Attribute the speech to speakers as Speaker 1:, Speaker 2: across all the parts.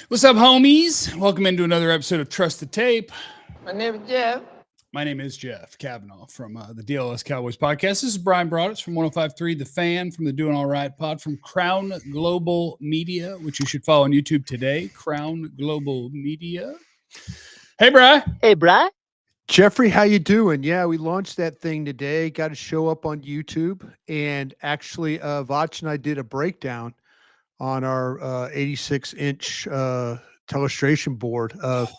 Speaker 1: What's up, homies? Welcome into another episode of Trust the Tape.
Speaker 2: My name is Jeff.
Speaker 1: My name is Jeff Cavanaugh from the DLS Cowboys podcast. This is Bryan Broaddus from 105.3 The Fan, from the Doing All Right pod, from Crown Global Media, which you should follow on YouTube today. Crown Global Media. Hey, Bri.
Speaker 3: Hey, Bri.
Speaker 4: Jeffrey, how you doing? Yeah, we launched that thing today. Got to show up on YouTube. And actually, Vach and I did a breakdown on our 86-inch telestration board of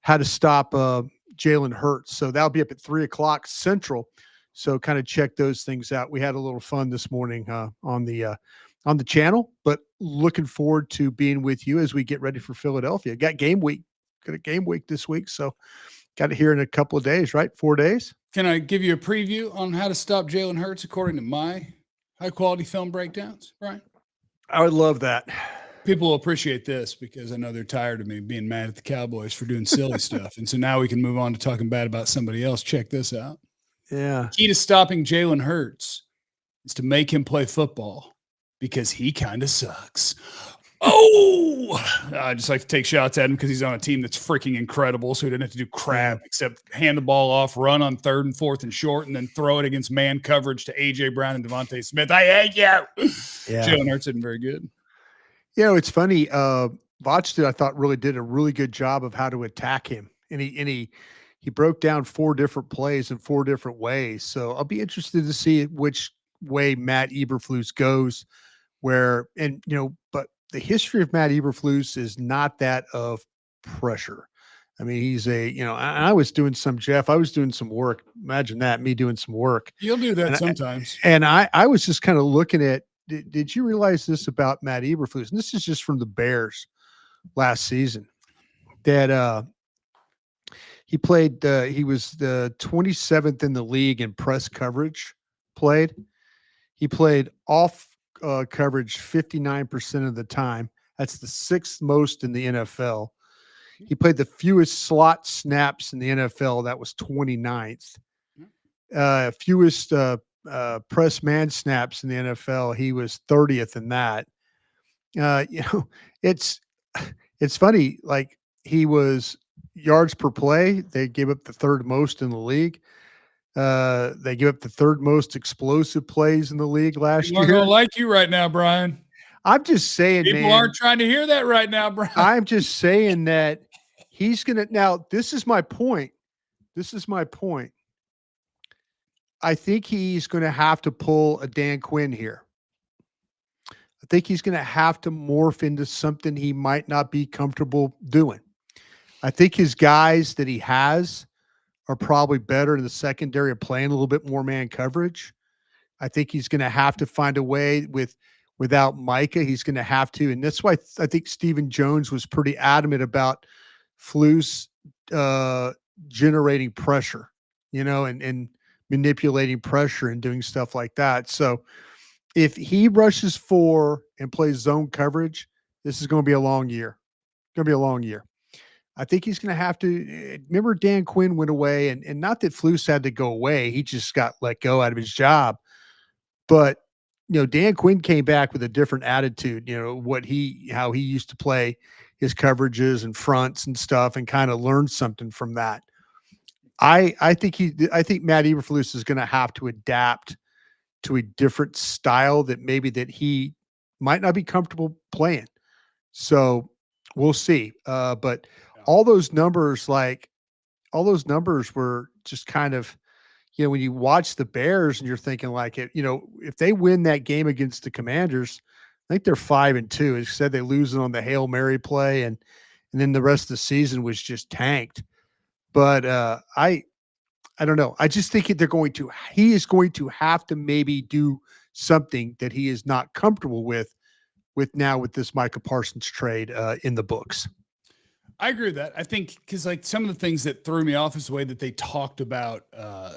Speaker 4: how to stop Jalen Hurts. So that'll be up at 3 o'clock Central. So kind of check those things out. We had a little fun this morning on the channel, but looking forward to being with you as we get ready for Philadelphia. Got game week. Got a game week this week. So got it here in a couple of days, right? 4 days.
Speaker 1: Can I give you a preview on how to stop Jalen Hurts according to my high-quality film breakdowns, Brian?
Speaker 4: I would love that.
Speaker 1: People will appreciate this because I know they're tired of me being mad at the Cowboys for doing silly stuff. And so now we can move on to talking bad about somebody else. Check this out.
Speaker 4: Yeah.
Speaker 1: Key to stopping Jalen Hurts is to make him play football because he kind of sucks. Oh, I just like to take shots at him because he's on a team that's freaking incredible. So he doesn't have to do crap except hand the ball off, run on 3rd and 4th and short, and then throw it against man coverage to A.J. Brown and Devontae Smith. I hate you. Yeah. Jalen Hurts isn't very good.
Speaker 4: You know, it's funny. Vach I thought really did a really good job of how to attack him. And he broke down 4 different plays in 4 different ways. So I'll be interested to see which way Matt Eberflus goes but the history of Matt Eberflus is not that of pressure. I mean, he's I was doing some work. Imagine that, me doing some work.
Speaker 1: You'll do that sometimes.
Speaker 4: And I was just kind of looking at, did you realize this about Matt Eberflus? And this is just from the Bears last season, that he played, he was the 27th in the league in press coverage played. He played off coverage 59% of the time. That's the 6th most in the NFL. He played the fewest slot snaps in the NFL. That was 29th. Fewest press man snaps in the NFL. He was 30th in that. It's funny. Like, he was yards per play. They gave up the 3rd most in the league. They give up the 3rd most explosive plays in the league last year.
Speaker 1: People aren't gonna like you right now, Brian.
Speaker 4: I'm just saying,
Speaker 1: people aren't trying to hear that right now, Brian.
Speaker 4: I'm just saying that he's going to – now, this is my point. I think he's going to have to pull a Dan Quinn here. I think he's going to have to morph into something he might not be comfortable doing. I think his guys that he has are probably better in the secondary of playing a little bit more man coverage. I think he's going to have to find a way without Micah. He's going to have to, and that's why I think Stephen Jones was pretty adamant about Flus generating pressure, and manipulating pressure and doing stuff like that. So if he rushes 4 and plays zone coverage, this is going to be a long year. I think he's going to have to remember Dan Quinn went away, and not that Flus had to go away. He just got let go out of his job. But, Dan Quinn came back with a different attitude, how he used to play his coverages and fronts and stuff, and kind of learned something from that. I think Matt Eberflus is going to have to adapt to a different style that he might not be comfortable playing. So we'll see. But all those numbers were just kind of, when you watch the Bears and you're thinking like if they win that game against the Commanders, I think they're 5-2. It said they lose it on the Hail Mary play, and then the rest of the season was just tanked. But I don't know. I just think he is going to have to maybe do something that he is not comfortable with this Micah Parsons trade in the books.
Speaker 1: I agree with that. I think because some of the things that threw me off is the way that they talked about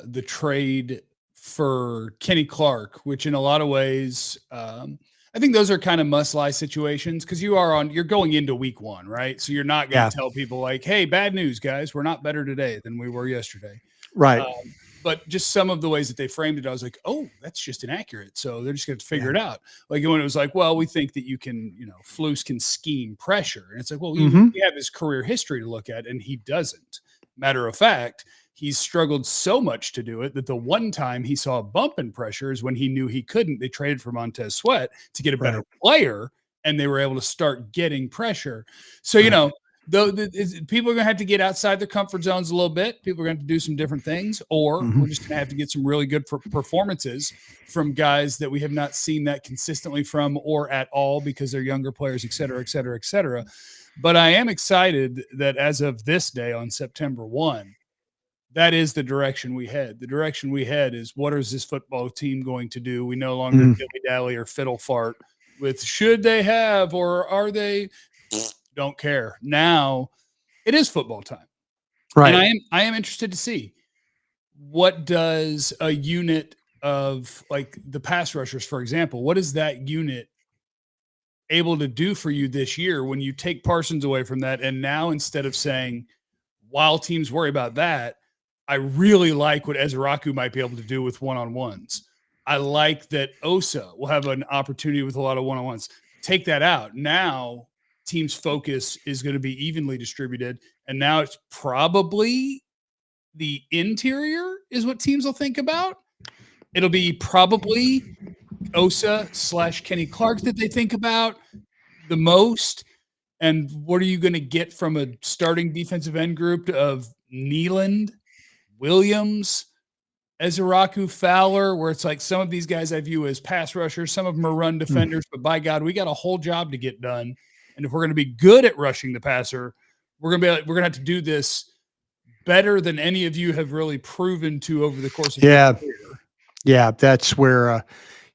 Speaker 1: the trade for Kenny Clark, which in a lot of ways, I think those are kind of must-lie situations because you're going into week 1, right? So you're not going to tell people like, hey, bad news, guys. We're not better today than we were yesterday.
Speaker 4: Right.
Speaker 1: but just some of the ways that they framed it, I was like, oh, that's just inaccurate. So they're just going to figure it out. Like when it was like, well, we think that you can, Flus can scheme pressure. And it's like, well, you have his career history to look at, and he doesn't. Matter of fact, he's struggled so much to do it that the one time he saw a bump in pressure is when he knew he couldn't. They traded for Montez Sweat to get a better player, and they were able to start getting pressure. So, people are going to have to get outside their comfort zones a little bit. People are going to have to do some different things, or we're just going to have to get some really good performances from guys that we have not seen that consistently from or at all because they're younger players, et cetera, et cetera, et cetera. But I am excited that as of this day on September 1, that is the direction we head. The direction we head is, what is this football team going to do? We no longer dilly-dally or fiddle fart with should they have or are they – don't care. Now it is football time. Right. And I am interested to see what does a unit of like the pass rushers, for example, what is that unit able to do for you this year when you take Parsons away from that? And now instead of saying, while teams worry about that, I really like what Ezraku might be able to do with one-on-ones. I like that Osa will have an opportunity with a lot of one-on-ones. Take that out. Now team's focus is going to be evenly distributed. And now it's probably the interior is what teams will think about. It'll be probably Osa / Kenny Clark that they think about the most. And what are you going to get from a starting defensive end group of Nealand, Williams, Ezraku, Fowler, where it's like some of these guys I view as pass rushers, some of them are run defenders, but by God, we got a whole job to get done. And if we're going to be good at rushing the passer, we're going to have to do this better than any of you have really proven to over the course of your career.
Speaker 4: Yeah, that's where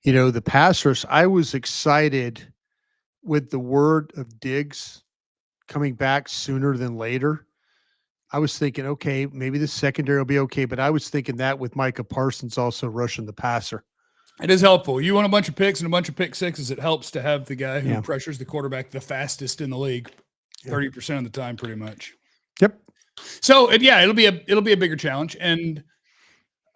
Speaker 4: the passers. I was excited with the word of Diggs coming back sooner than later. I was thinking, okay, maybe the secondary will be okay, but I was thinking that with Micah Parsons also rushing the passer.
Speaker 1: It is helpful. You want a bunch of picks and a bunch of pick sixes. It helps to have the guy who pressures the quarterback the fastest in the league, 30% of the time, pretty much.
Speaker 4: Yep.
Speaker 1: So it'll be a bigger challenge, and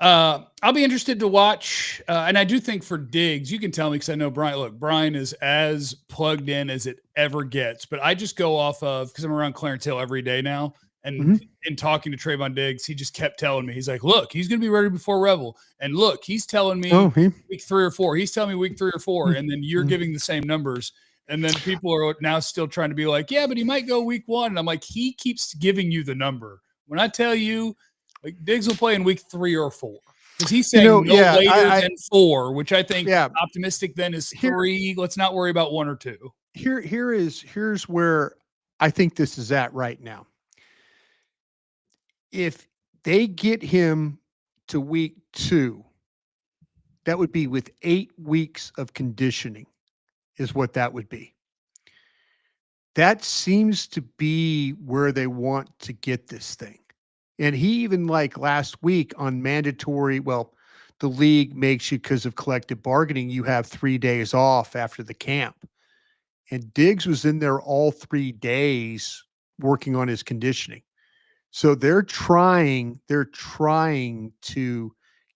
Speaker 1: I'll be interested to watch. And I do think for Diggs, you can tell me because I know Bryan. Look, Bryan is as plugged in as it ever gets. But I just go off of because I'm around Clarence Hill every day now. And in talking to Trayvon Diggs, he just kept telling me, he's like, look, he's going to be ready before Revel. And look, he's telling me week 3 or 4. He's telling me week 3 or 4. And then you're giving the same numbers. And then people are now still trying to be like, yeah, but he might go week 1. And I'm like, he keeps giving you the number. When I tell you, like, Diggs will play in week 3 or 4. Because he's saying no later than 4, which I think optimistic then is 3. Let's not worry about 1 or 2.
Speaker 4: Here's where I think this is at right now. If they get him to week 2, that would be with 8 weeks of conditioning is what that would be. That seems to be where they want to get this thing. And he even like last week on mandatory, the league makes you, because of collective bargaining, you have 3 days off after the camp. And Diggs was in there all 3 days working on his conditioning. So they're trying to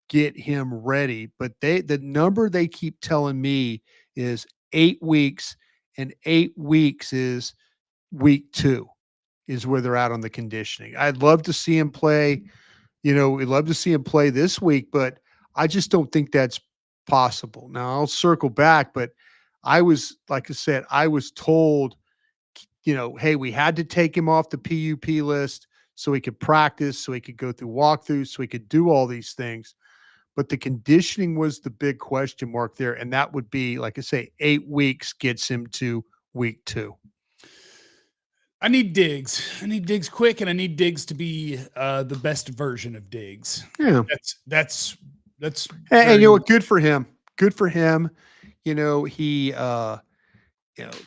Speaker 4: get him ready, but the number they keep telling me is 8 weeks, and 8 weeks is week 2 is where they're at on the conditioning. I'd love to see him play, we'd love to see him play this week, but I just don't think that's possible. Now I'll circle back, but I was, like I said, I was told, hey, we had to take him off the PUP list so he could practice, so he could go through walkthroughs, so he could do all these things. But the conditioning was the big question mark there. And that would be, like I say, 8 weeks gets him to week 2.
Speaker 1: I need Diggs. I need Diggs quick, and I need Diggs to be the best version of Diggs.
Speaker 4: Yeah.
Speaker 1: That's
Speaker 4: and you know what? Good for him. Good for him. He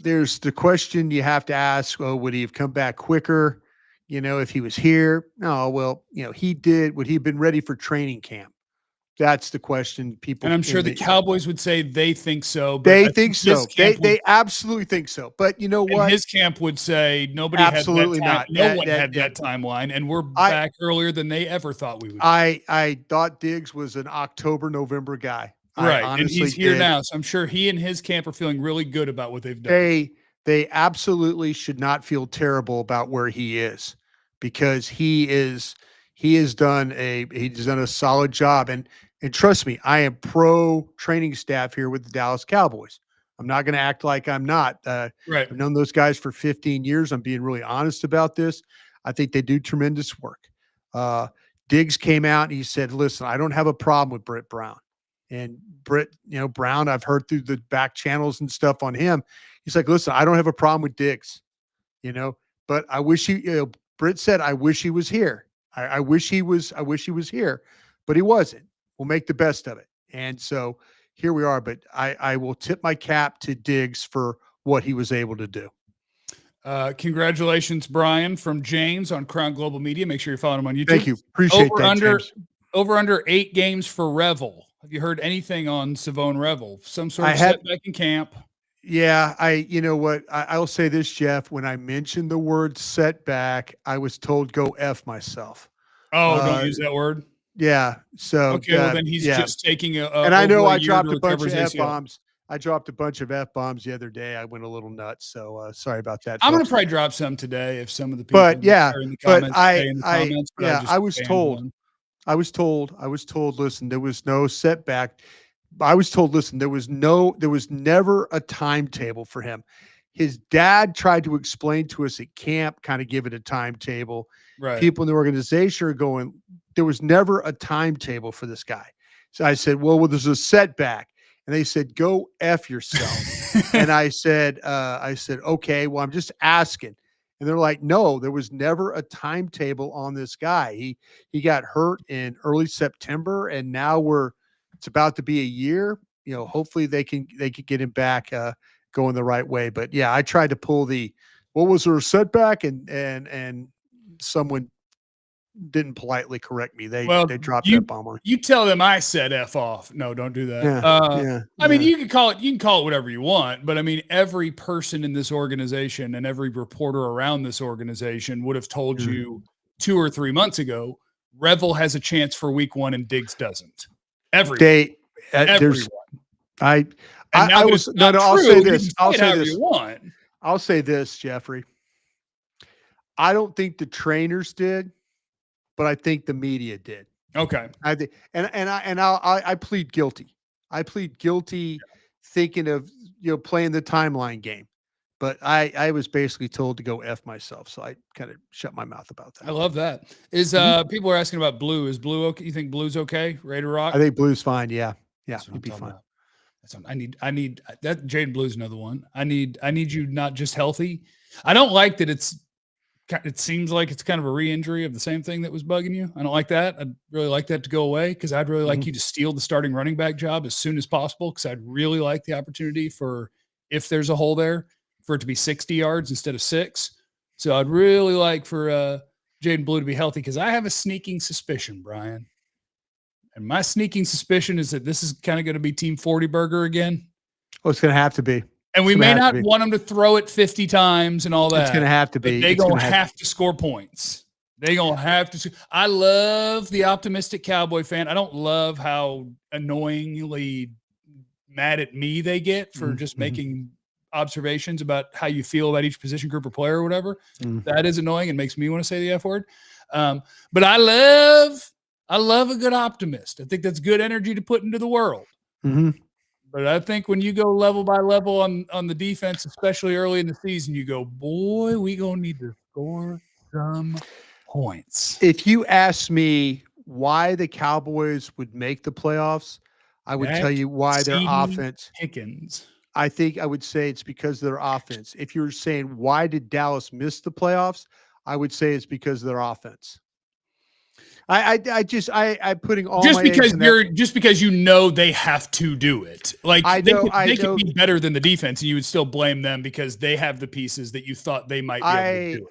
Speaker 4: there's the question you have to ask, would he have come back quicker? If he was here? No, he did what he'd been ready for training camp. That's the question. People,
Speaker 1: And I'm sure the Cowboys would say they think so. But
Speaker 4: they
Speaker 1: I
Speaker 4: think so.
Speaker 1: They
Speaker 4: Absolutely think so. But you know
Speaker 1: and
Speaker 4: what?
Speaker 1: his camp would say nobody
Speaker 4: Absolutely
Speaker 1: had that time.
Speaker 4: not.
Speaker 1: No one had that timeline, and we're back earlier than they ever thought we would.
Speaker 4: I thought Diggs was an October, November guy.
Speaker 1: Right.
Speaker 4: I honestly
Speaker 1: and he's here
Speaker 4: did.
Speaker 1: now. So I'm sure he and his camp are feeling really good about what they've done.
Speaker 4: They absolutely should not feel terrible about where he is, because he's done a solid job. And trust me, I am pro training staff here with the Dallas Cowboys. I'm not going to act like I'm not.
Speaker 1: Right.
Speaker 4: I've known those guys for 15 years. I'm being really honest about this. I think they do tremendous work. Diggs came out and he said, listen, I don't have a problem with Britt Brown. And Britt, Brown, I've heard through the back channels and stuff on him. He's like, listen, I don't have a problem with Diggs, but I wish Britt said, I wish he was here. I wish he was here, but he wasn't. We'll make the best of it. And so here we are, but I will tip my cap to Diggs for what he was able to do.
Speaker 1: Congratulations, Bryan, from James on Crown Global Media. Make sure you're following him on YouTube.
Speaker 4: Thank you. Appreciate that, James.
Speaker 1: Over under 8 games for Revel. Have you heard anything on Savone Revel? Some sort of setback in camp?
Speaker 4: Yeah, you know what? I'll say this, Jeff. When I mentioned the word setback, I was told go F myself.
Speaker 1: Oh, don't use that word?
Speaker 4: Yeah. So
Speaker 1: okay, well then he's just taking
Speaker 4: and I know I dropped a bunch of F-bombs. I dropped a bunch of F-bombs the other day. I went a little nuts. So sorry about that.
Speaker 1: I'm going to probably drop some today if some of the people
Speaker 4: are in the comments.
Speaker 1: I
Speaker 4: was told, listen, there was no setback. I was told, listen, there was never a timetable for him. His dad tried to explain to us at camp, kind of give it a timetable.
Speaker 1: Right.
Speaker 4: People in the organization are going, there was never a timetable for this guy. So I said, well, there's a setback. And they said, go F yourself. And I said, okay, well, I'm just asking. And they're like, no, there was never a timetable on this guy. He got hurt in early September, and now it's about to be a year. Hopefully they can get him back going the right way. But yeah, I tried to pull what was there a setback, and someone didn't politely correct me. They dropped that bomb on.
Speaker 1: You tell them I said F off. No, don't do that. I mean, you can call it whatever you want, but I mean, every person in this organization and every reporter around this organization would have told you 2 or 3 months ago, Revel has a chance for week 1 and Diggs doesn't. Everyone.
Speaker 4: I'll say this, Jeffrey. I don't think the trainers did, but I think the media did.
Speaker 1: Okay.
Speaker 4: I plead guilty. I plead guilty thinking of, playing the timeline game, but I was basically told to go F myself. So I kind of shut my mouth about that.
Speaker 1: I love that. People are asking about Blue. Is Blue okay? You think Blue's okay? Ready to rock?
Speaker 4: I think Blue's fine. Yeah. Yeah. He'd be fine.
Speaker 1: I need that. Jaden Blue's another one. I need you not just healthy. I don't like that it seems like it's kind of a re-injury of the same thing that was bugging you. I don't like that. I'd really like that to go away, because I'd really like you to steal the starting running back job as soon as possible, because I'd really like the opportunity for, if there's a hole there, for it to be 60 yards instead of 6. So I'd really like for Jaden Blue to be healthy, because I have a sneaking suspicion, Bryan. And my sneaking suspicion is that this is kind of going to be Team 40 Burger again.
Speaker 4: Oh, it's going to have to be.
Speaker 1: And we may not want them to throw it 50 times and all that.
Speaker 4: It's going to have to be.
Speaker 1: They're going to have to score points. They're going to have to. I love the optimistic Cowboy fan. I don't love how annoyingly mad at me they get for just making observations about how you feel about each position group or player or whatever. That is annoying and makes me want to say the F word. But I love a good optimist. I think that's good energy to put into the world. But I think when you go level by level on the defense, especially early in the season, you go, boy, we gonna need to score some points.
Speaker 4: If you ask me why the Cowboys would make the playoffs, I would tell you why their offense.
Speaker 1: Pickens.
Speaker 4: I think I would say it's because of their offense. If you're saying why did Dallas miss the playoffs, I would say it's because of their offense. I'm putting all
Speaker 1: just
Speaker 4: my
Speaker 1: because
Speaker 4: eggs
Speaker 1: just because they have to do it. Like they could be better than the defense, and you would still blame them because they have the pieces that you thought they might be able to do.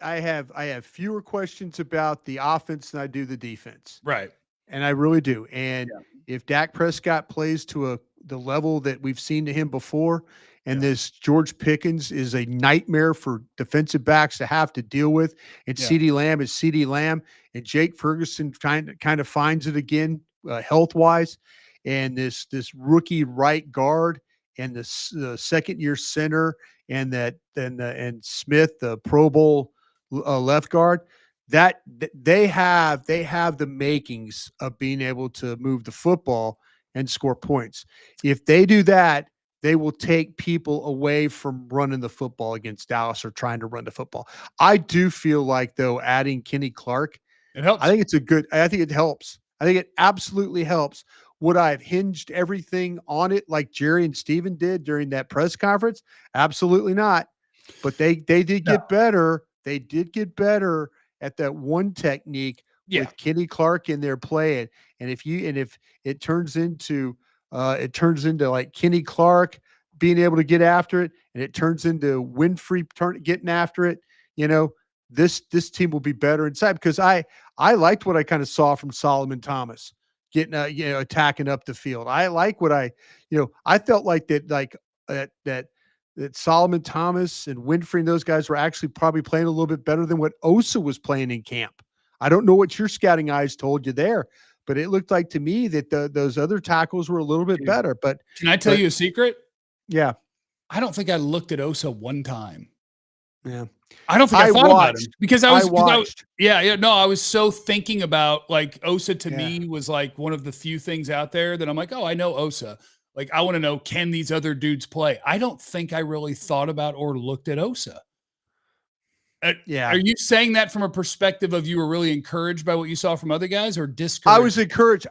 Speaker 4: I have fewer questions about the offense than I do the defense.
Speaker 1: Right.
Speaker 4: and I really do. And
Speaker 1: Yeah.
Speaker 4: if Dak Prescott plays to the level that we've seen to him before, and
Speaker 1: Yeah.
Speaker 4: this George Pickens is a nightmare for defensive backs to have to deal with, and
Speaker 1: Yeah.
Speaker 4: CeeDee Lamb is CeeDee Lamb, and Jake Ferguson kind of finds it again health wise, and this rookie right guard and this second year center and and Smith, the Pro Bowl left guard, that they have the makings of being able to move the football and score points. If they do that, they will take people away from running the football against Dallas or trying to run the football. I do feel like, though, adding Kenny Clark,
Speaker 1: It helps.
Speaker 4: I think it helps. I think it absolutely helps. Would I have hinged everything on it like Jerry and Steven did during that press conference? Absolutely not. But they did get better. They did get better at that one technique with Kenny Clark in there playing. And if it turns into like Kenny Clark being able to get after it, and it turns into Winfrey getting after it, this team will be better inside, because I liked what I kind of saw from Solomon Thomas getting attacking up the field. I like what I felt like that Solomon Thomas and Winfrey and those guys were actually probably playing a little bit better than what Osa was playing in camp. I don't know what your scouting eyes told you there, but it looked like to me that those other tackles were a little bit better. But
Speaker 1: can I tell you a secret?
Speaker 4: Yeah.
Speaker 1: I don't think I looked at Osa one time.
Speaker 4: Yeah.
Speaker 1: I don't think I thought about him because I was so thinking about, like, Osa to me was like one of the few things out there that I'm like, oh, I know Osa. Like, I want to know, can these other dudes play? I don't think I really thought about or looked at Osa. Are you saying that from a perspective of you were really encouraged by what you saw from other guys, or discouraged?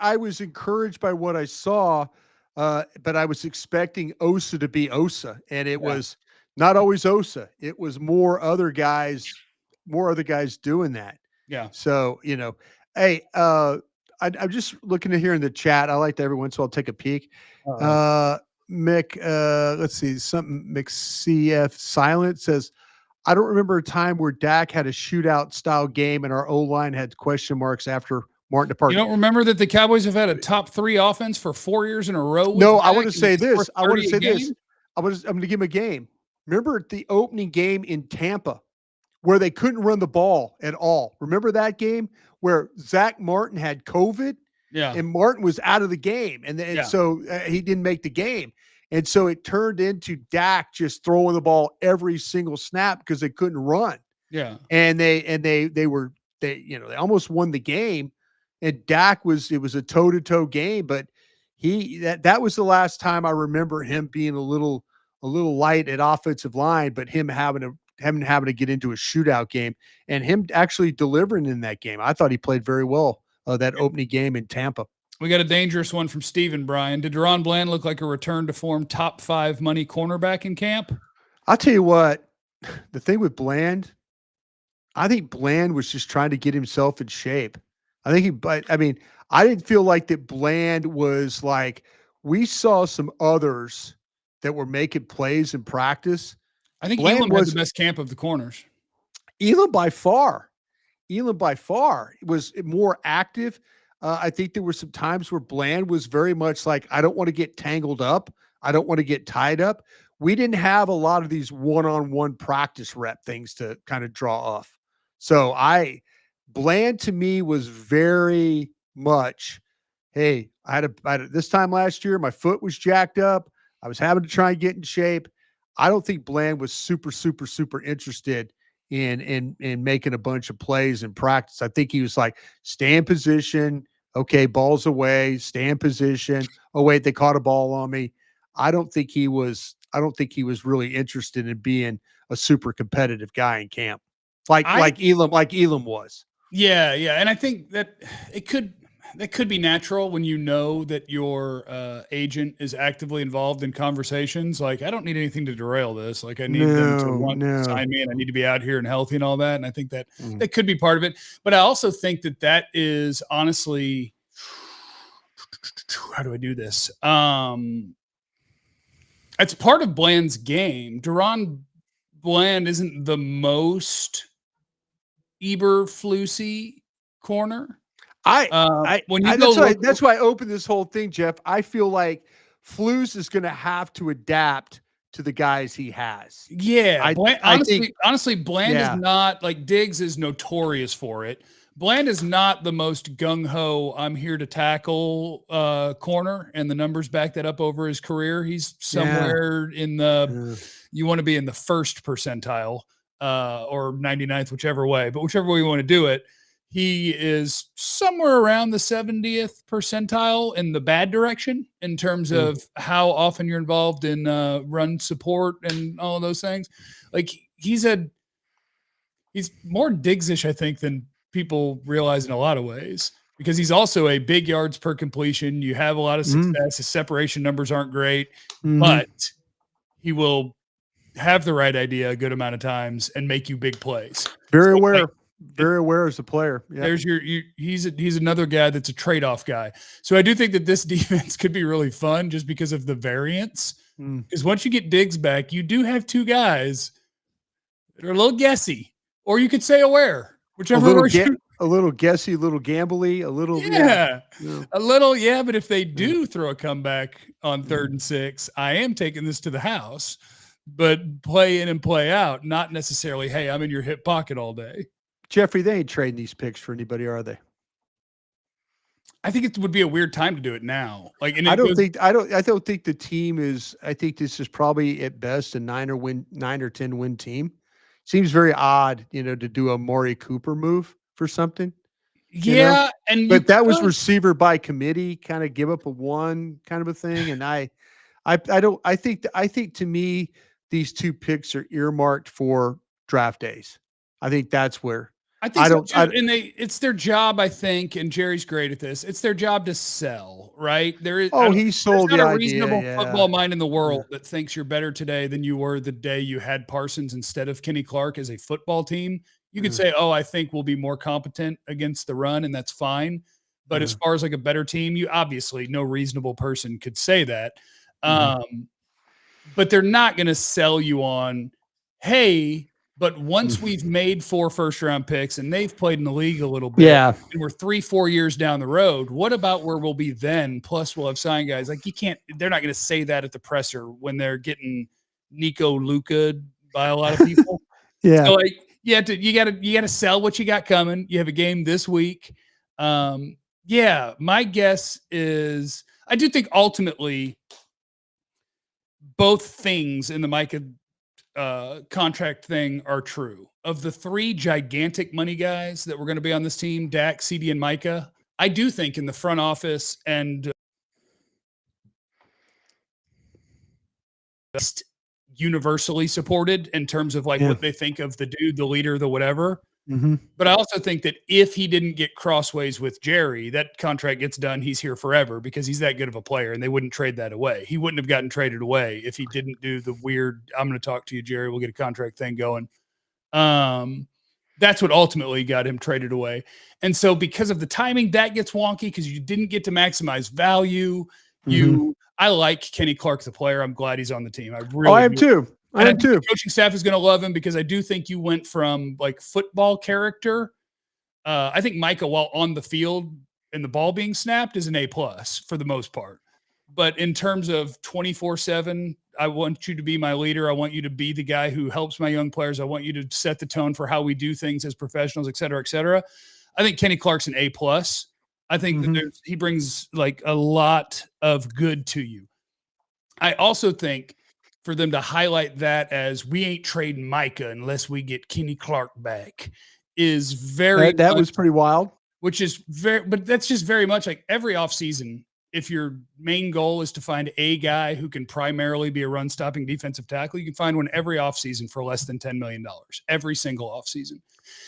Speaker 4: I was encouraged by what I saw, but I was expecting Osa to be Osa, and it was not always Osa. It was more other guys doing that.
Speaker 1: Yeah.
Speaker 4: So, hey, I'm just looking at here in the chat. I like to every once in a while take a peek. Mick, let's see, something McCF Silent says, I don't remember a time where Dak had a shootout style game and our O-line had question marks after Martin departed.
Speaker 1: You don't remember that the Cowboys have had a top 3 offense for 4 years in a row?
Speaker 4: No, I want to say this. I'm going to give him a game. Remember the opening game in Tampa where they couldn't run the ball at all? Remember that game where Zach Martin had COVID?
Speaker 1: Yeah.
Speaker 4: And Martin was out of the game. So he didn't make the game. And so it turned into Dak just throwing the ball every single snap because they couldn't run.
Speaker 1: Yeah.
Speaker 4: And they almost won the game. And Dak it was a toe-to-toe game, but that was the last time I remember him being a little light at offensive line, but him having to get into a shootout game and him actually delivering in that game. I thought he played very well that opening game in Tampa.
Speaker 1: We got a dangerous one from Steven, Bryan. Did DaRon Bland look like a return to form top 5 money cornerback in camp?
Speaker 4: I'll tell you what, the thing with Bland, I think Bland was just trying to get himself in shape. I didn't feel like that Bland was like, we saw some others that were making plays in practice.
Speaker 1: I think Elam had the best camp of the corners.
Speaker 4: Elam by far was more active. I think there were some times where Bland was very much like, I don't want to get tangled up. I don't want to get tied up. We didn't have a lot of these one-on-one practice rep things to kind of draw off. So Bland to me was very much, hey, I had this time last year, my foot was jacked up. I was having to try and get in shape. I don't think Bland was super, super, super interested in making a bunch of plays in practice. I think he was like, stay in position. Okay, ball's away, stay in position. Oh, wait, they caught a ball on me. I don't think he was really interested in being a super competitive guy in camp. Like Elam was.
Speaker 1: Yeah, yeah. And I think that that could be natural when you know that your agent is actively involved in conversations. Like, I don't need anything to derail this. Like, I need them to want to sign me, and I need to be out here and healthy and all that. And I think that that could be part of it. But I also think that is honestly, how do I do this? It's part of Bland's game. DaRon Bland isn't the most Eberflusy corner. When you go look,
Speaker 4: that's why I opened this whole thing, Jeff. I feel like Flus is going to have to adapt to the guys he has.
Speaker 1: yeah,
Speaker 4: I think,
Speaker 1: honestly, Bland is not like Diggs is notorious for it. Bland is not the most gung ho. I'm here to tackle corner, and the numbers back that up over his career. He's somewhere in the. You want to be in the first percentile or 99th, whichever way, but whichever way you want to do it. He is somewhere around the 70th percentile in the bad direction in terms of how often you're involved in run support and all of those things. Like he's more Diggs-ish, I think, than people realize in a lot of ways, because he's also a big yards per completion. You have a lot of success. His separation numbers aren't great, but he will have the right idea a good amount of times and make you big plays.
Speaker 4: Very aware. Very aware as a player. Yep.
Speaker 1: There's he's another guy that's a trade-off guy. So I do think that this defense could be really fun just because of the variance. Because once you get Diggs back, you do have two guys that are a little guessy, or you could say aware, whichever.
Speaker 4: A little guessy, a little gambly, a little
Speaker 1: a little. But if they do throw a comeback on 3rd and 6, I am taking this to the house, but play in and play out, not necessarily, hey, I'm in your hip pocket all day.
Speaker 4: Jeffrey, they ain't trading these picks for anybody, are they?
Speaker 1: I think it would be a weird time to do it now. Like, and
Speaker 4: I don't think the team is. I think this is probably at best a 9 or 10 win team. Seems very odd, to do a Maury Cooper move for something.
Speaker 1: Yeah,
Speaker 4: but that was receiver by committee, kind of give up a 1 kind of a thing. And I think to me these 2 picks are earmarked for draft days. I think that's where.
Speaker 1: I think it's their job, I think, and Jerry's great at this. It's their job to sell, right?
Speaker 4: He sold the idea.
Speaker 1: There's not a reasonable football mind in the world that thinks you're better today than you were the day you had Parsons instead of Kenny Clark as a football team. You could say, I think we'll be more competent against the run, and that's fine. But as far as like a better team, you obviously, no reasonable person could say that. But they're not going to sell you on, hey, but once we've made 4 first-round picks and they've played in the league a little bit, and we're 3-4 years down the road, what about where we'll be then? Plus, we'll have signed guys. Like, they're not going to say that at the presser when they're getting Nico Luka by a lot of people. So, like, you gotta sell what you got coming. You have a game this week. My guess is I do think ultimately both things in the Micah contract thing are true. Of the 3 gigantic money guys that were going to be on this team, Dak, CD, and Micah, I do think in the front office and universally supported in terms of like what they think of the dude, the leader, the whatever. But I also think that if he didn't get crossways with Jerry, that contract gets done. He's here forever because he's that good of a player, and they wouldn't trade that away. He wouldn't have gotten traded away if he didn't do the weird, I'm going to talk to you, Jerry, we'll get a contract thing going. That's what ultimately got him traded away. And so because of the timing, that gets wonky because you didn't get to maximize value. I like Kenny Clark, the player. I'm glad he's on the team.
Speaker 4: I am too.
Speaker 1: The coaching staff is going to love him because I do think you went from like football character. I think Micah, while on the field and the ball being snapped, is an A+ for the most part. But in terms of 24/7, I want you to be my leader. I want you to be the guy who helps my young players. I want you to set the tone for how we do things as professionals, et cetera, et cetera. I think Kenny Clark's an A+. I think that he brings like a lot of good to you. I also think for them to highlight that as we ain't trading Micah unless we get Kenny Clark back is very
Speaker 4: that was pretty wild.
Speaker 1: But that's just very much like every offseason. If your main goal is to find a guy who can primarily be a run-stopping defensive tackle, you can find one every offseason for less than $10 million, every single offseason.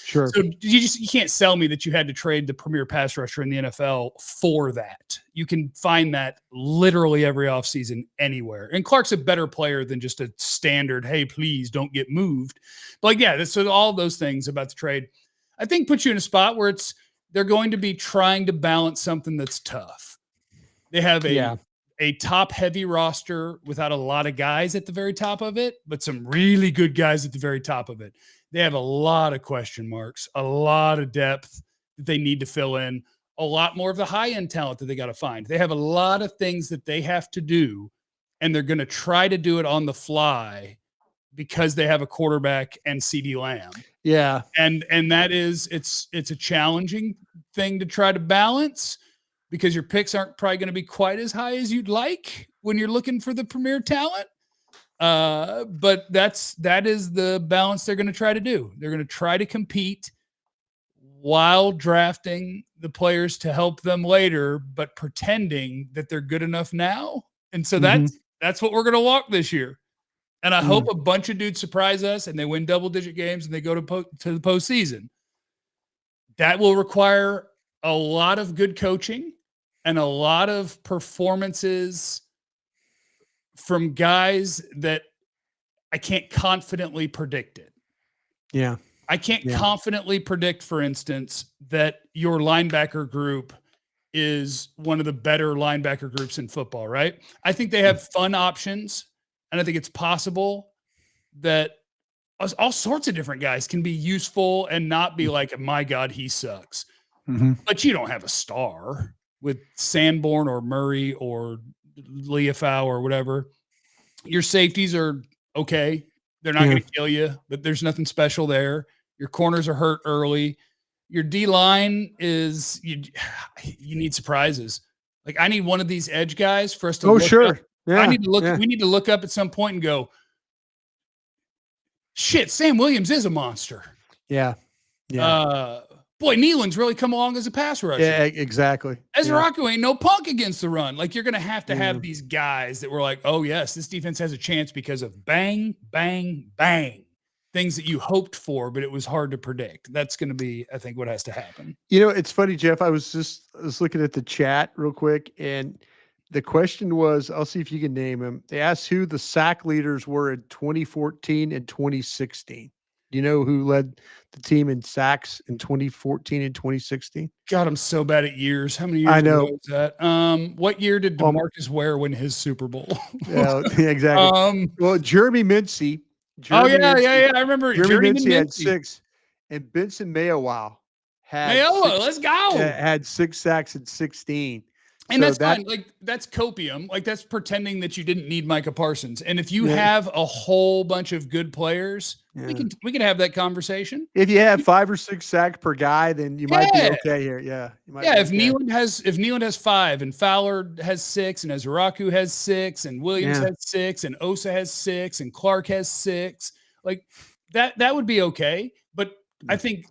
Speaker 4: Sure.
Speaker 1: So you can't sell me that you had to trade the premier pass rusher in the NFL for that. You can find that literally every offseason anywhere. And Clark's a better player than just a standard, hey, please don't get moved. But so all those things about the trade, I think put you in a spot where they're going to be trying to balance something that's tough. They have a top-heavy roster without a lot of guys at the very top of it, but some really good guys at the very top of it. They have a lot of question marks, a lot of depth that they need to fill in, a lot more of the high-end talent that they got to find. They have a lot of things that they have to do, and they're going to try to do it on the fly because they have a quarterback and CeeDee Lamb.
Speaker 4: Yeah.
Speaker 1: And that is, it's a challenging thing to try to balance because your picks aren't probably going to be quite as high as you'd like when you're looking for the premier talent. But that is the balance they're going to try to do. They're going to try to compete while drafting the players to help them later, but pretending that they're good enough now. And so that's what we're going to walk this year. And I hope a bunch of dudes surprise us and they win double-digit games and they go to the postseason. That will require a lot of good coaching and a lot of performances from guys that I can't confidently predict it.
Speaker 4: Yeah.
Speaker 1: I can't confidently predict, for instance, that your linebacker group is one of the better linebacker groups in football, right? I think they have fun options, and I think it's possible that all sorts of different guys can be useful and not be like, my God, he sucks. But you don't have a star with Sanborn or Murray or Leafau or whatever. Your safeties are okay. They're not going to kill you, but there's nothing special there. Your corners are hurt early. Your D-line is you need surprises. Like I need one of these edge guys for us to look up.
Speaker 4: Yeah.
Speaker 1: I need to look. We need to look up at some point and go, shit, Sam Williams is a monster.
Speaker 4: Yeah.
Speaker 1: Boy, Nealon's really come along as a pass rusher.
Speaker 4: Yeah, exactly.
Speaker 1: Ezraku ain't no punk against the run. Like you're going to have these guys that were like, oh yes, this defense has a chance because of bang, bang, bang. Things that you hoped for, but it was hard to predict. That's going to be, I think, what has to happen.
Speaker 4: You know, it's funny, Jeff. I was looking at the chat real quick, and the question was, I'll see if you can name him. They asked who the sack leaders were in 2014 and 2016. Do you know who led the team in sacks in 2014 and 2016?
Speaker 1: God, I'm so bad at years. How many years
Speaker 4: I know.
Speaker 1: was that? What year did DeMarcus Ware win his Super Bowl?
Speaker 4: Yeah, exactly. Well, Jeremy Mincy.
Speaker 1: I remember
Speaker 4: Jeremy Mincy had 6, and Benson Mayowa had 6 sacks in 16.
Speaker 1: And so that's fine. Like that's copium. Like that's pretending that you didn't need Micah Parsons. And if you have a whole bunch of good players, we can have that conversation.
Speaker 4: If you have 5 or 6 sacks per guy, then you might be okay here.
Speaker 1: If Nealon has 5 and Fowler has 6 and Ezraku has 6 and Williams has 6 and Osa has 6 and Clark has 6, like that would be okay. But I think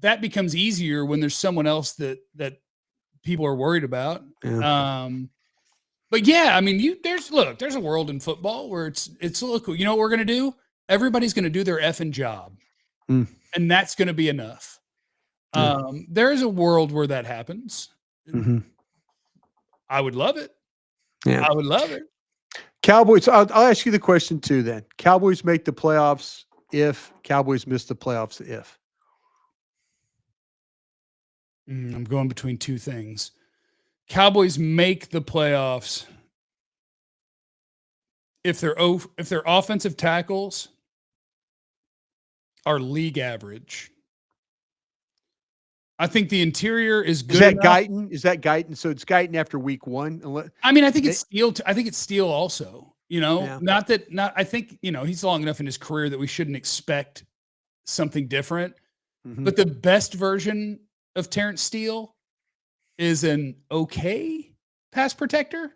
Speaker 1: that becomes easier when there's someone else that people are worried about. But yeah, I mean, there's a world in football where it's look, you know what we're going to do? Everybody's going to do their effing job. And that's going to be enough. There is a world where that happens. I would love it.
Speaker 4: Yeah.
Speaker 1: I would love it.
Speaker 4: Cowboys. I'll ask you the question too, then. Cowboys make the playoffs if Cowboys miss the playoffs if.
Speaker 1: I'm going between two things. Cowboys make the playoffs if their offensive tackles are league average. I think the interior is good.
Speaker 4: Is that Guyton? So it's Guyton after week 1.
Speaker 1: I mean, I think it's Steele. I think it's Steele also. You know, I think he's long enough in his career that we shouldn't expect something different. But the best version of Terrence Steele is an okay pass protector.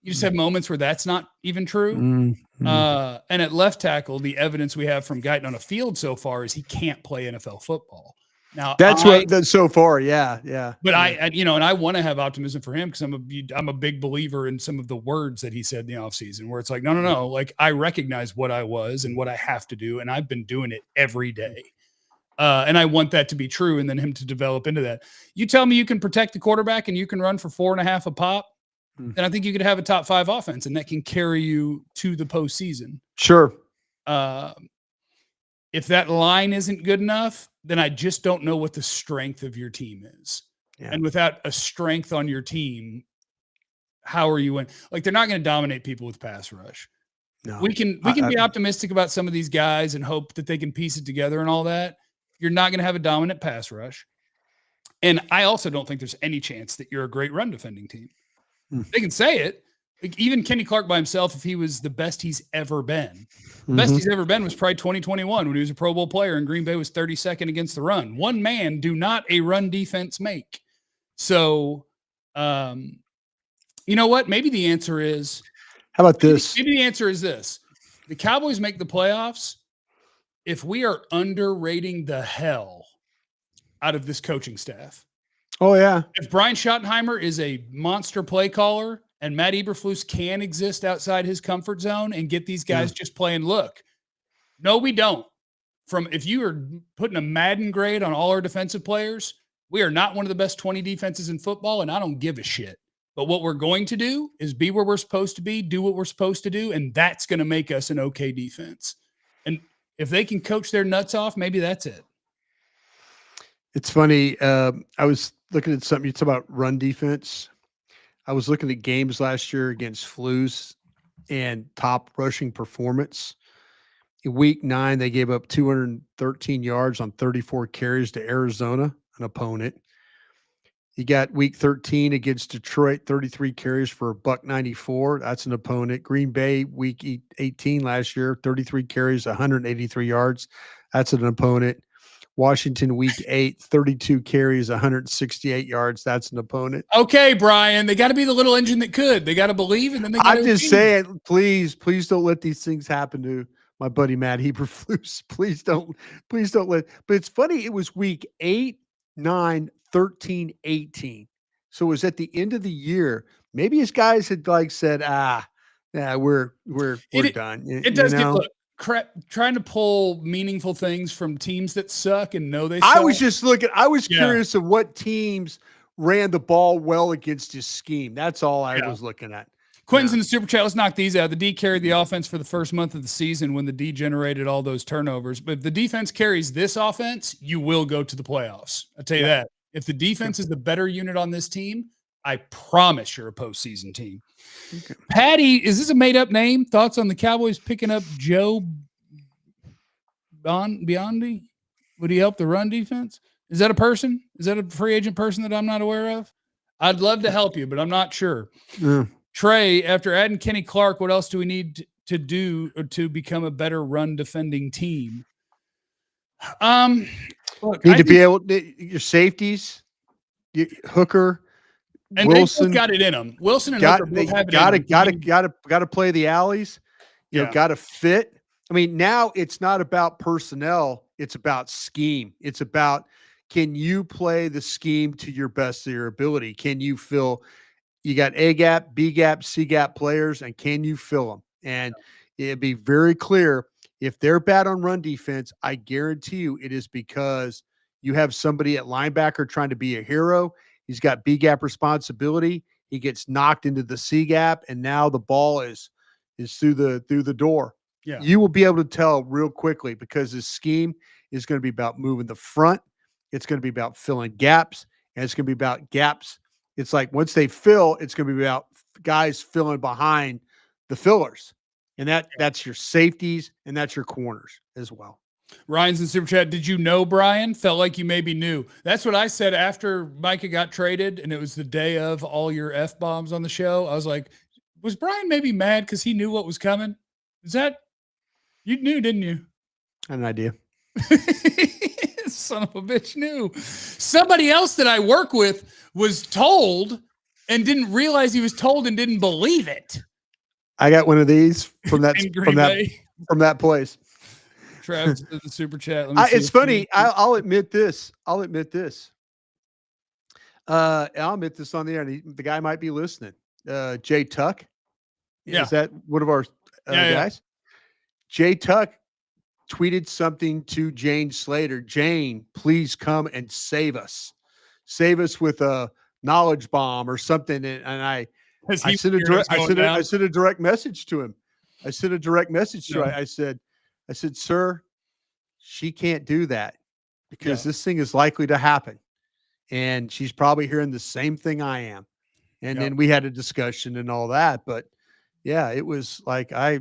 Speaker 1: You just have moments where that's not even true. And at left tackle, the evidence we have from Guyton on a field so far is he can't play NFL football. Now
Speaker 4: that's so far. Yeah.
Speaker 1: But I want to have optimism for him because I'm a big believer in some of the words that he said in the offseason where it's like, no. Like I recognize what I was and what I have to do. And I've been doing it every day. And I want that to be true and then him to develop into that. You tell me you can protect the quarterback and you can run for 4.5 a pop, then I think you could have a top 5 offense and that can carry you to the postseason.
Speaker 4: Sure.
Speaker 1: If that line isn't good enough, then I just don't know what the strength of your team is. Yeah. And without a strength on your team, how are you in? Like they're not going to dominate people with pass rush. No. We can be optimistic about some of these guys and hope that they can piece it together and all that. You're not going to have a dominant pass rush. And I also don't think there's any chance that you're a great run defending team.
Speaker 4: Hmm.
Speaker 1: They can say it. Like even Kenny Clark by himself, if he was the best he's ever been, the best he's ever been was probably 2021 when he was a Pro Bowl player and Green Bay was 32nd against the run. One man do not a run defense make. So, you know what? Maybe the answer is,
Speaker 4: how about this?
Speaker 1: Maybe the answer is this. The Cowboys make the playoffs if we are underrating the hell out of this coaching staff.
Speaker 4: Oh, yeah.
Speaker 1: If Brian Schottenheimer is a monster play caller and Matt Eberflus can exist outside his comfort zone and get these guys just playing, look, no, we don't. If you are putting a Madden grade on all our defensive players, we are not one of the best 20 defenses in football, and I don't give a shit. But what we're going to do is be where we're supposed to be, do what we're supposed to do, and that's going to make us an okay defense. And if they can coach their nuts off, maybe that's it.
Speaker 4: It's funny. I was looking at something. You talk about run defense. I was looking at games last year against Flus and top rushing performance. In week 9, they gave up 213 yards on 34 carries to Arizona, an opponent. You got week 13 against Detroit, 33 carries for $194. That's an opponent. Green Bay, week 18 last year, 33 carries, 183 yards. That's an opponent. Washington, week 8, 32 carries, 168 yards. That's an opponent.
Speaker 1: Okay, Brian, they got to be the little engine that could. They got to believe, and then they got to.
Speaker 4: I'm just saying, please don't let these things happen to my buddy Matt Eberflus. Please don't let. But it's funny. It was week 8, 9, 13, 18. So it was at the end of the year. Maybe his guys had said, we're done.
Speaker 1: It does get look. Trying to pull meaningful things from teams that suck and know they suck.
Speaker 4: I was just looking. I was curious of what teams ran the ball well against his scheme. That's all I was looking at.
Speaker 1: Quentin's in the super chat. Let's knock these out. The D carried the offense for the first month of the season when the D generated all those turnovers. But if the defense carries this offense, you will go to the playoffs. I'll tell you that. If the defense is the better unit on this team, I promise you're a postseason team. Okay. Patty, is this a made-up name? Thoughts on the Cowboys picking up Joe Biondi? Would he help the run defense? Is that a person? Is that a free agent person that I'm not aware of? I'd love to help you, but I'm not sure. Yeah. Trey, after adding Kenny Clark, what else do we need to do to become a better run defending team?
Speaker 4: Look, need to be able to, your safeties, Hooker,
Speaker 1: and
Speaker 4: Wilson,
Speaker 1: they both got it in them. Wilson and Hooker both have it
Speaker 4: got to play the alleys. You know, got to fit. I mean, now it's not about personnel; it's about scheme. It's about, can you play the scheme to your best of your ability? Can you fill? You got A gap, B gap, C gap players, and can you fill them? And it'd be very clear if they're bad on run defense. I guarantee you, it is because you have somebody at linebacker trying to be a hero. He's got B gap responsibility. He gets knocked into the C gap, and now the ball is through the door. Yeah. You will be able to tell real quickly because this scheme is going to be about moving the front. It's going to be about filling gaps, and it's going to be about gaps. It's like once they fill, it's going to be about guys filling behind the fillers, and that's your safeties and that's your corners as well.
Speaker 1: Ryan's in super chat. Did you know Brian? Felt like you maybe knew. That's what I said after Micah got traded, and it was the day of all your F-bombs on the show. I was like, was Brian maybe mad because he knew what was coming? Is that you knew, didn't you?
Speaker 4: I had an idea.
Speaker 1: Son of a bitch knew. Somebody else that I work with was told and didn't realize he was told and didn't believe it.
Speaker 4: I got one of these from that place.
Speaker 1: Travis did the super chat.
Speaker 4: It's funny. I'll admit this. I'll admit this on the air. The guy might be listening. Jay Tuck.
Speaker 1: Yeah.
Speaker 4: Is that one of our guys? Jay Tuck tweeted something to Jane Slater. Jane, please come and save us. Save us with a knowledge bomb or something. And I sent a direct message to him. I said, sir, she can't do that because this thing is likely to happen. And she's probably hearing the same thing I am. And then we had a discussion and all that. But yeah, it was like I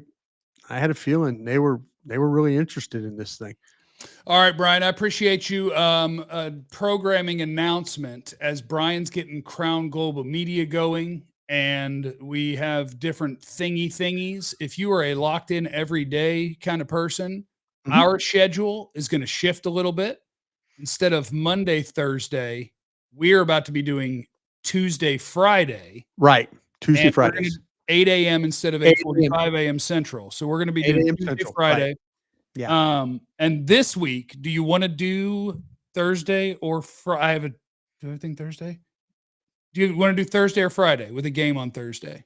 Speaker 4: had a feeling they were really interested in this thing.
Speaker 1: All right, Brian, I appreciate you. A programming announcement as Brian's getting Crown Global Media going, and we have different thingies. If you are a locked in every day kind of person, our schedule is going to shift a little bit. Instead of Monday, Thursday, we're about to be doing Tuesday, Friday.
Speaker 4: Right. Tuesday, Fridays.
Speaker 1: 8 a.m. instead of 8:45 a.m. Central. So we're going to be doing Tuesday,
Speaker 4: Central,
Speaker 1: Friday.
Speaker 4: Right. Yeah.
Speaker 1: And this week, do you want to do Thursday or Friday? Do I think Thursday? Do you want to do Thursday or Friday with a game on Thursday?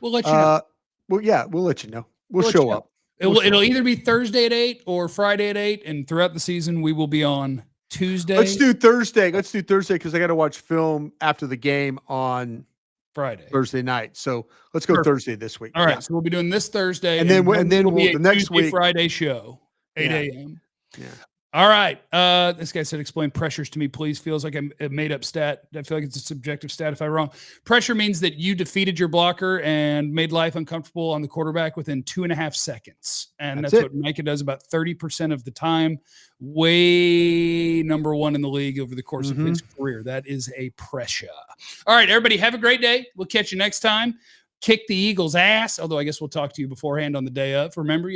Speaker 1: We'll let you know.
Speaker 4: Well, yeah, we'll let you know. We'll show up.
Speaker 1: It'll either be Thursday at 8 or Friday at 8. And throughout the season, we will be on Tuesday.
Speaker 4: Let's do Thursday because I got to watch film after the game on Thursday night. So let's go Thursday this week.
Speaker 1: All right. So we'll be doing this Thursday.
Speaker 4: And then we'll
Speaker 1: be
Speaker 4: the next
Speaker 1: Tuesday,
Speaker 4: week.
Speaker 1: Friday show, 8 a.m.
Speaker 4: Yeah.
Speaker 1: All right. This guy said, explain pressures to me, please. Feels like a made up stat. I feel like it's a subjective stat if I'm wrong. Pressure means that you defeated your blocker and made life uncomfortable on the quarterback within 2.5 seconds. And that's what Micah does about 30% of the time. Way number one in the league over the course of his career. That is a pressure. All right, everybody, have a great day. We'll catch you next time. Kick the Eagles' ass. Although I guess we'll talk to you beforehand on the day of. Remember, you